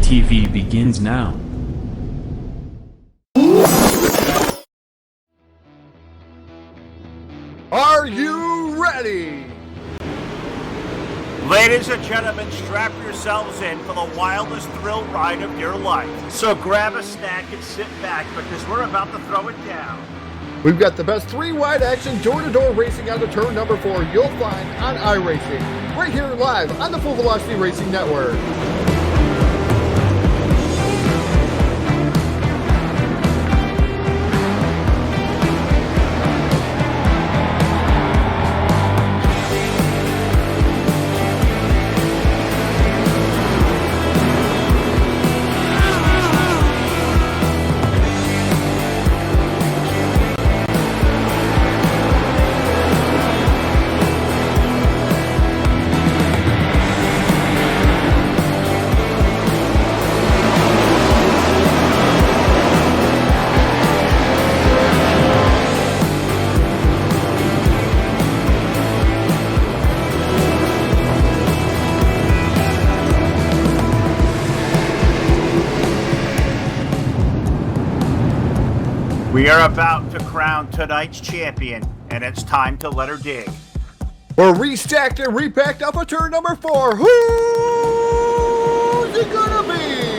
TV begins now. Are you ready? Ladies and gentlemen, strap yourselves in for the wildest thrill ride of your life. So grab a snack and sit back because we're about to throw it down. We've got the best three-wide action door-to-door racing out of turn number 4 you'll find on iRacing, right here live on the Full Velocity Racing Network. We are about to crown tonight's champion, and it's time to let her dig. We're restacked and repacked up for turn number 4. Who's it gonna be?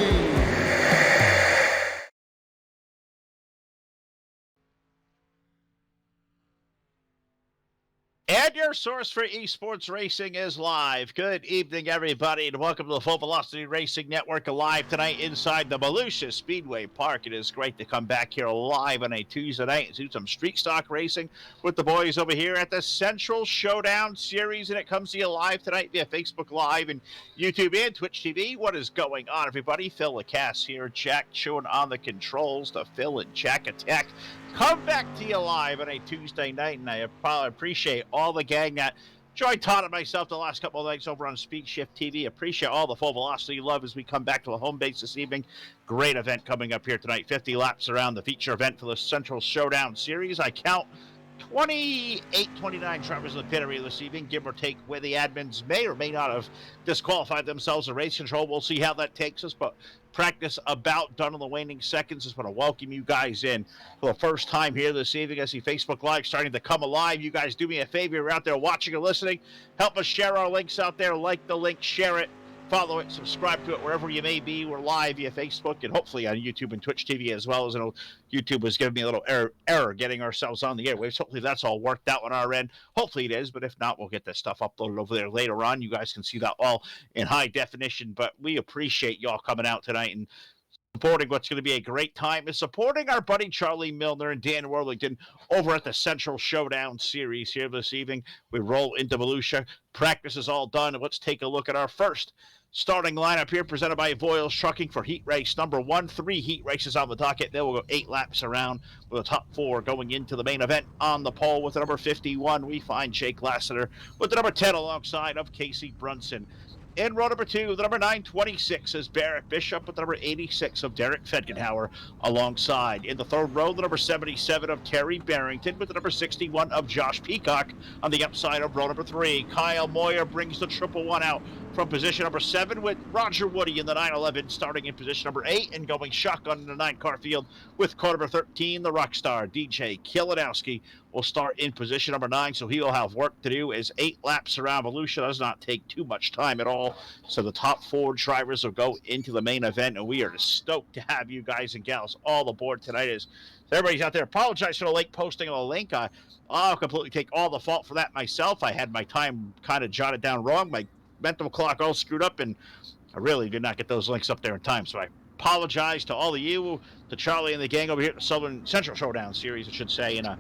And your source for esports racing is live. Good evening, everybody, and welcome to the Full Velocity Racing Network, live tonight inside the Volusia Speedway Park. It is great to come back here live on a Tuesday night and do some street stock racing with the boys over here at the Central Showdown Series, and it comes to you live tonight via Facebook Live and YouTube and Twitch TV. What is going on, everybody? Phil Lacasse here, Jack chewing on the controls, the Phil and Jack attack. Come back to you live on a Tuesday night, and I appreciate all the gang that joined Todd and myself the last couple of nights over on Speed Shift TV. Appreciate all the Full Velocity love as we come back to the home base this evening. Great event coming up here tonight. 50 laps around the feature event for the Central Showdown Series. I count 29 drivers in the pit area this evening, give or take, where the admins may or may not have disqualified themselves in race control. We'll see how that takes us, but practice about done in the waning seconds. Just want to welcome you guys in for the first time here this evening. I see Facebook Live starting to come alive. You guys do me a favor, you're out there watching or listening. Help us share our links out there. Like the link, share it, follow it, subscribe to it wherever you may be. We're live via Facebook and hopefully on YouTube and Twitch TV as well. As you know, YouTube was giving me a little error getting ourselves on the airwaves. Hopefully that's all worked out on our end. Hopefully it is, but if not, we'll get this stuff uploaded over there later on. You guys can see that all in high definition, but we appreciate y'all coming out tonight and supporting what's going to be a great time, is supporting our buddy Charlie Milner and Dan Worthington over at the Central Showdown Series here this evening. We roll into Volusia. Practice is all done, and let's take a look at our first starting lineup here, presented by Voiles Trucking for heat race number 1. 3 heat races on the docket. They will go 8 laps around with the top 4 going into the main event. On the pole with the number 51, we find Jake Lassiter with the number 10 alongside of Casey Brunson. In row number 2, the number 926 is Barrett Bishop with the number 86 of Derek Fedgenhauer alongside. In the third row, the number 77 of Terry Barrington with the number 61 of Josh Peacock on the upside of row number 3. Kyle Moyer brings the triple one out from position number 7 with Roger Woody in the 911 starting in position number 8 and going shotgun in the 9-car field with car number 13, the rock star DJ Kilinowski will start in position number 9, so he will have work to do as 8 laps around Volusia does not take too much time at all. So the top 4 drivers will go into the main event, and we are stoked to have you guys and gals all aboard tonight. As everybody's out there, apologize for the late posting of the link. I'll completely take all the fault for that myself. I had my time kind of jotted down wrong. My mental clock all screwed up, and I really did not get those links up there in time. So I apologize to all of you, to Charlie and the gang over here at the Central Showdown Series, I should say. And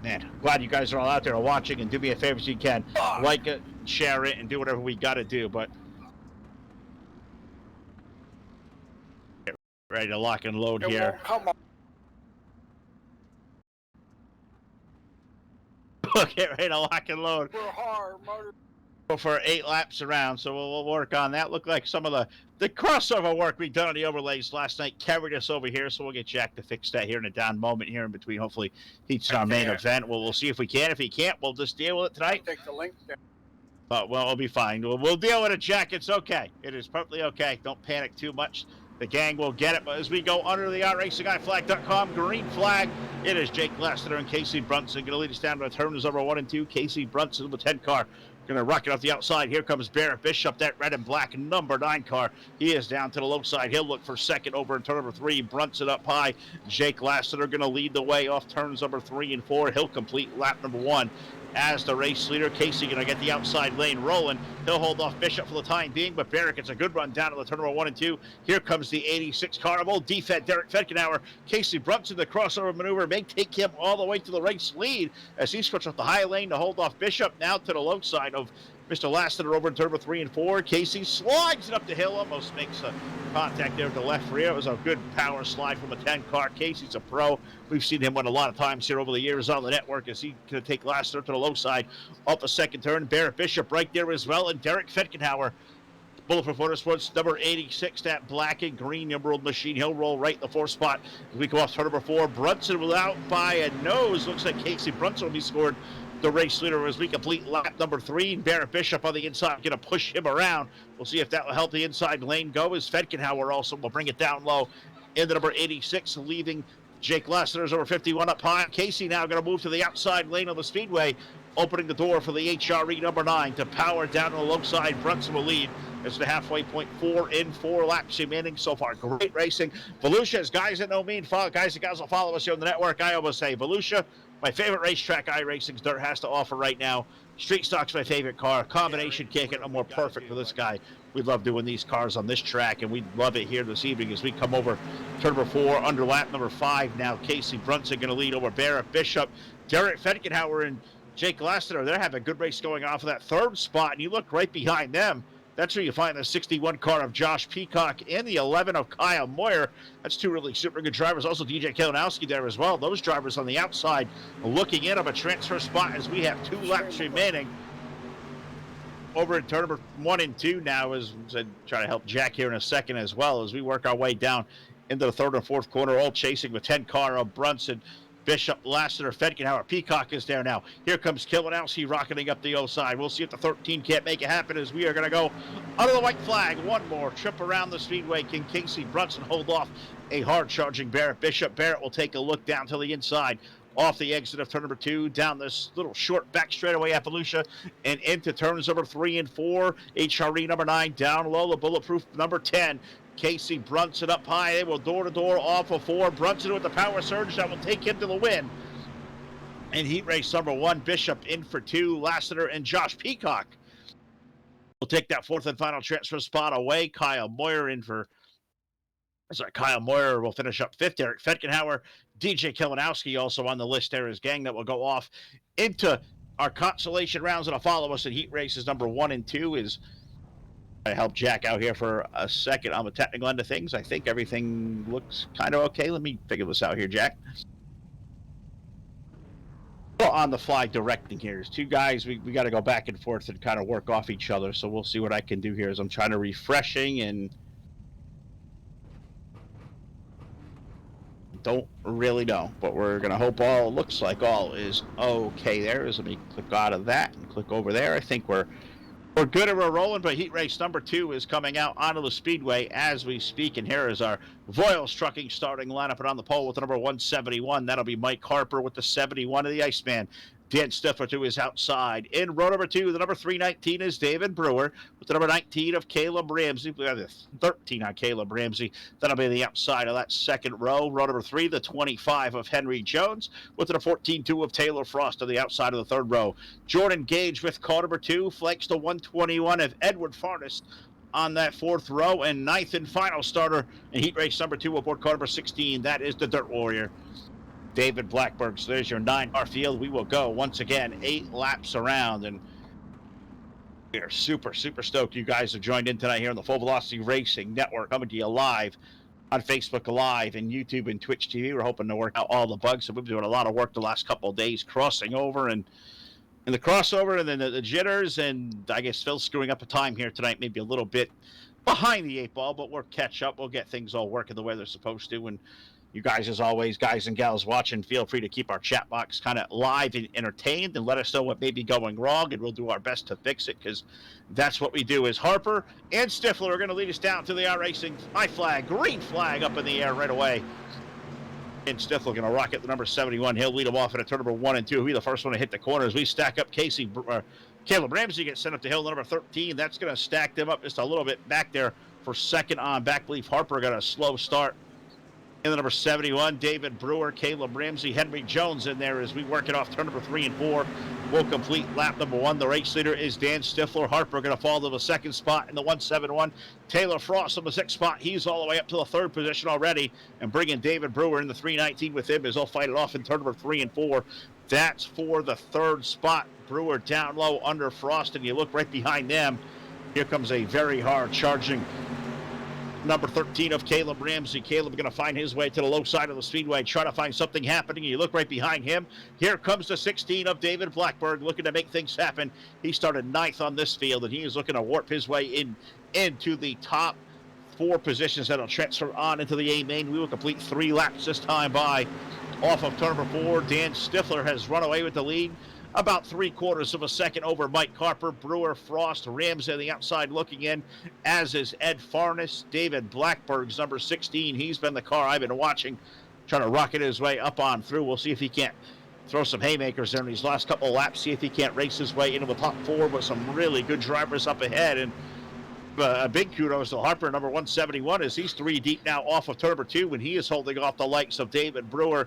man, glad you guys are all out there watching, and do me a favor if you can. Like it, share it, and do whatever we got to do. But get ready to lock and load here. Come on. Get ready to lock and load. We're hard, motor. For 8 laps around, so we'll work on that. Look like some of the crossover work we've done on the overlays last night carried us over here, so we'll get Jack to fix that here in a down moment here in between. Hopefully heats our main event. We'll see if we can. If he can't, we'll just deal with it tonight. Take the link down. But, well, we'll be fine. We'll deal with it, Jack. It's okay. It is perfectly okay. Don't panic too much. The gang will get it. But as we go under the iRacingIFlag.com green flag, it is Jake Lester and Casey Brunson going to lead us down to turns over 1 and 2. Casey Brunson with the 10 car. Going to rock it off the outside. Here comes Barrett Bishop, that red and black number 9 car. He is down to the low side. He'll look for second over in turn number 3. Brunson up high. Jake Lassiter going to lead the way off turns number 3 and 4. He'll complete lap number 1 as the race leader. Casey going to get the outside lane rolling. He'll hold off Bishop for the time being, but Barrett gets a good run down to the turn number 1 and 2. Here comes the 86 car of old defect Derek Fedkenauer. Casey Brunson, the crossover maneuver may take him all the way to the race lead as he switches off the high lane to hold off Bishop. Now to the low side of Mr. Lassiter over in turn number 3 and 4. Casey slides it up the hill, almost makes a contact there with the left rear. It was a good power slide from a 10 car. Casey's a pro. We've seen him win a lot of times here over the years on the network as he can take Lassiter to the low side off the second turn. Barrett Bishop right there as well, and Derek Fedkenauer. Bulletproof Motorsports, number 86, that black and green emerald machine. He'll roll right in the 4th spot as we go off turn number 4. Brunson without by a nose. Looks like Casey Brunson will be scored the race leader as we complete lap number 3. Barrett Bishop on the inside going to push him around. We'll see if that will help the inside lane go as Fedkenauer also will bring it down low into number 86, leaving Jake Lassiter's over 51 up high. Casey now going to move to the outside lane of the speedway, opening the door for the HRE number 9 to power down to the low side. Brunson will lead as the halfway point. 4 in 4 laps remaining so far. Great racing. Volusia, as guys that know me and guys and gals will follow us here on the network, I always say Volusia, my favorite racetrack iRacing's dirt has to offer right now. Street Stock's my favorite car. Combination can't get no more perfect for this guy. We love doing these cars on this track, and we love it here this evening as we come over turn number 4, under lap number 5 now. Casey Brunson going to lead over Barrett Bishop. Derek Fedkenauer and Jake Lassiter, they're having a good race going on for that 3rd spot, and you look right behind them. That's where you find the 61 car of Josh Peacock and the 11 of Kyle Moyer. That's 2 really super good drivers. Also DJ Kalinowski there as well. Those drivers on the outside looking in of a transfer spot as we have 2 laps remaining. Over in turn number 1 and 2 now, as I try to help Jack here in a second as well as we work our way down into the 3rd and 4th corner, all chasing with 10 car of Brunson, Bishop, Lassiter, Fedkenauer. Peacock is there now. Here comes Kalinowski rocketing up the O side. We'll see if the 13 can't make it happen as we are going to go under the white flag. One more trip around the speedway. Can Casey Brunson hold off a hard-charging Barrett Bishop? Barrett will take a look down to the inside, off the exit of turn number 2, down this little short back straightaway at Volusia, and into turns number 3 and 4. HRE number 9 down low, the bulletproof number 10. Casey Brunson up high. They will door-to-door off of 4. Brunson with the power surge that will take him to the win. And heat race number 1, Bishop in for 2. Lassiter and Josh Peacock will take that 4th and final transfer spot away. Kyle Moyer will finish up 5th. Derek Fedkenauer, DJ Kalinowski also on the list there as gang that will go off into our consolation rounds that'll follow us in heat races number 1 and 2 is... I help Jack out here for a second on the technical end of things. I think everything looks kind of okay. Let me figure this out here, Jack. On the fly directing here. There's 2 guys. We got to go back and forth and kind of work off each other. So we'll see what I can do here as I'm trying to refreshing and don't really know. But we're going to hope all looks like all is okay there. Let me click out of that and click over there. I think we're good and we're rolling, but heat race number 2 is coming out onto the speedway as we speak. And here is our Voiles Trucking starting lineup. And on the pole with the number 171, that'll be Mike Harper with the 71 of the Iceman. Dan Stifler to his outside. In row number 2, the number 319 is David Brewer with the number 19 of Caleb Ramsey. We have the 13 on Caleb Ramsey. That'll be the outside of that second row. Row number 3, the 25 of Henry Jones with the 14-2 of Taylor Frost on the outside of the 3rd row. Jordan Gage with car number 2 flanks the 121 of Edward Farnest on that 4th row. And 9th and final starter in heat race number 2 aboard car number 16. That is the Dirt Warrior, David Blackburn. So there's your 9-car field. We will go once again 8 laps around, and we are super stoked you guys have joined in tonight here on the Full Velocity Racing Network, coming to you live on Facebook Live and YouTube and Twitch TV. We're hoping to work out all the bugs. So we've been doing a lot of work the last couple of days, crossing over and the crossover and then the jitters, and I guess Phil's screwing up a time here tonight, maybe a little bit behind the 8 ball, but we'll catch up. We'll get things all working the way they're supposed to, and You guys, as always, guys and gals watching, feel free to keep our chat box kind of live and entertained and let us know what may be going wrong, and we'll do our best to fix it, because that's what we do. Is Harper and Stifler are going to lead us down to the iRacing my flag, green flag up in the air right away. And Stifler going to rocket the number 71. He'll lead him off in a turn number 1 and 2. He'll be the first one to hit the corner as we stack up Caleb Ramsey gets sent up to hill number 13. That's going to stack them up just a little bit back there for second on back. Believe Harper got a slow start. In the number 71, David Brewer, Caleb Ramsey, Henry Jones in there as we work it off turn number 3 and 4. We'll complete lap number 1. The race leader is Dan Stifler. Harper going to fall to the second spot in the 171. Taylor Frost on the 6th spot. He's all the way up to the 3rd position already, and bringing David Brewer in the 319 with him as they'll fight it off in turn number 3 and 4. That's for the 3rd spot. Brewer down low under Frost, and you look right behind them. Here comes a very hard charging number 13 of Caleb Ramsey. Caleb going to find his way to the low side of the speedway, try to find something happening. You look right behind him. Here comes the 16 of David Blackberg, looking to make things happen. He started 9th on this field, and he is looking to warp his way into the top 4 positions that'll transfer on into the A main. We will complete 3 laps this time by off of turn number 4. Dan Stifler has run away with the lead, about 3/4 of a second over Mike Harper. Brewer, Frost, Ramsey on the outside looking in, as is Ed Farnes. David Blackberg's number 16. He's been the car I've been watching, trying to rocket his way up on through. We'll see if he can't throw some haymakers there in these last couple of laps, see if he can't race his way into the top 4 with some really good drivers up ahead. And a big kudos to Harper, number 171, as he's 3 deep now off of turn number 2, when he is holding off the likes of David Brewer,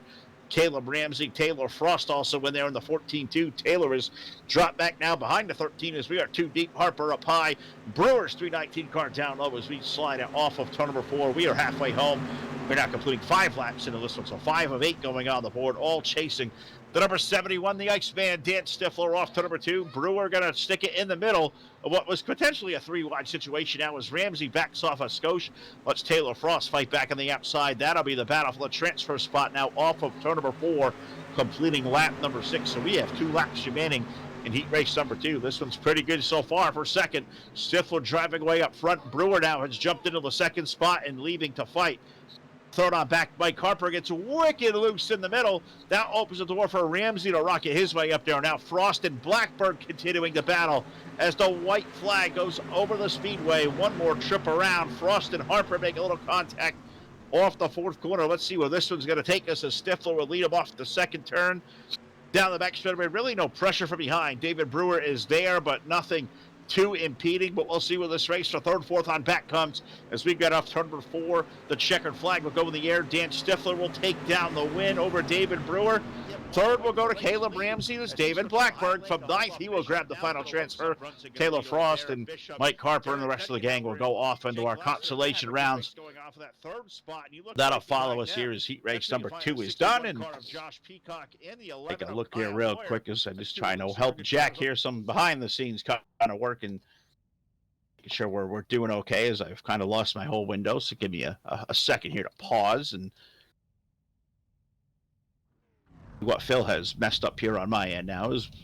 Caleb Ramsey, Taylor Frost also in there in the 14-2. Taylor is dropped back now behind the 13 as we are 2 deep. Harper up high. Brewer's 319 car down low as we slide it off of turn number 4. We are halfway home. We're now completing 5 laps into this one, so 5 of 8 going on the board, all chasing the number 71, the Iceman, Dan Stifler off to number 2. Brewer going to stick it in the middle of what was potentially a 3-wide situation now as Ramsey backs off a skosh. Let's Taylor Frost fight back on the outside. That'll be the battle for the transfer spot now off of turn number 4, completing lap number 6. So we have 2 laps remaining in heat race number 2. This one's pretty good so far for second. Stifler driving away up front. Brewer now has jumped into the second spot and leaving to fight. Thrown on back, Mike Harper gets wicked loose in the middle. That opens the door for Ramsey to rocket his way up there. Now Frost and Blackburn continuing the battle as the white flag goes over the speedway. One more trip around. Frost and Harper make a little contact off the 4th corner. Let's see where this one's going to take us as Stifler will lead him off the 2nd turn. Down the back straightaway, really no pressure from behind. David Brewer is there, but nothing too impeding, but we'll see where this race for 3rd, 4th on back comes as we get off turn number 4. The checkered flag will go in the air. Dan Stifler will take down the win over David Brewer. 3rd will go to Caleb Ramsey. This David Blackburn from 9th. He will grab the final transfer. Taylor Frost and Mike Harper and the rest of the gang will go off into our consolation rounds. That'll follow us here as heat race number 2 is done. And taking a look here real quick as I just trying to help Jack here, some behind the scenes kind of working, making sure we're doing okay as I've kind of lost my whole window. So give me a second here to pause and what Phil has messed up here on my end now is